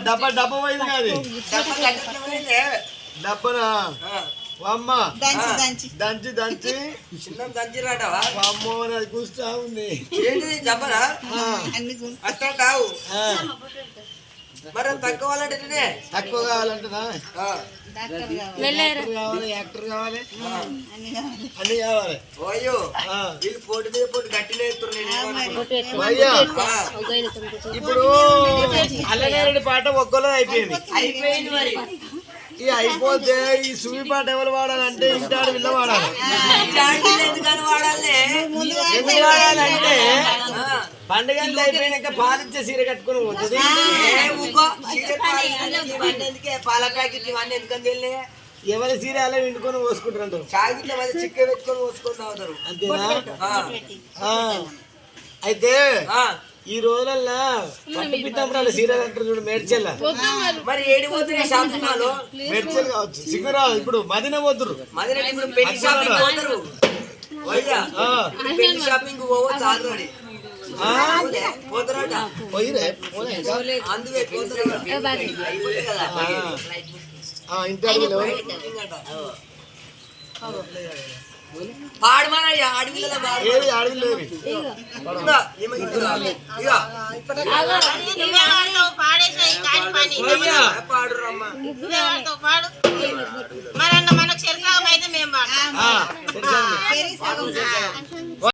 డబ్బా డబ్బా పోయింది కాదు డబ్బనా అమ్మ దంచి దంచి దంచి రాటవా అమ్మో అది కూర్చా ఉంది ఏంటిది జబ్బనా అట్లా కావు మరి తక్కువ కావాలంటే తక్కువ కావాలంటనా యాక్టర్ కావాలి అన్ని కావాలి అయ్యో వీళ్ళు పోటీ మీద పోటీ గట్టిలో ఇప్పుడు అల్లనేరుడి పాట ఒక్కలో అయిపోయింది మరి ఈ అయిపోతే ఈ సువి పాట ఎవరు వాడాలంటే ఇంటాడు వీళ్ళ వాడాలి ఎందుకు వాడాలంటే పండుగ అయిపోయినాక పాలిచ్చే సీర కట్టుకుని పోతుంది పాల ప్యాకెట్ ఇవన్నీ ఎందుకని వెళ్ళి ఎవరి సీర అలా విండుకొని పోసుకుంటారు చాగిట్ల మధ్య చిక్క పెట్టుకొని పోసుకొని తాగుతారు అంతేనా అయితే ఈ రోజులల్లా పట్టు పిట్టప్పుడు సీరియల్ అంటారు చూడు మేడ్చెల్ల మరి ఏడి పోతుంది షాపింగ్ మాల్ మేడ్చెల్ కావచ్చు సిగ్గురా ఇప్పుడు మదిన పోతురు మదిన ఇప్పుడు పెళ్లి షాపింగ్ పోతారు పెళ్లి షాపింగ్ పోవచ్చు ఆల్రెడీ పోతారట పోయిరే అందుకే పోతారు ఇంటర్వ్యూలో పాడమానయ్యా అడవిలో ఏది అడవిలో పాడు రమ్మ మనకు శరీరం అయితే మేము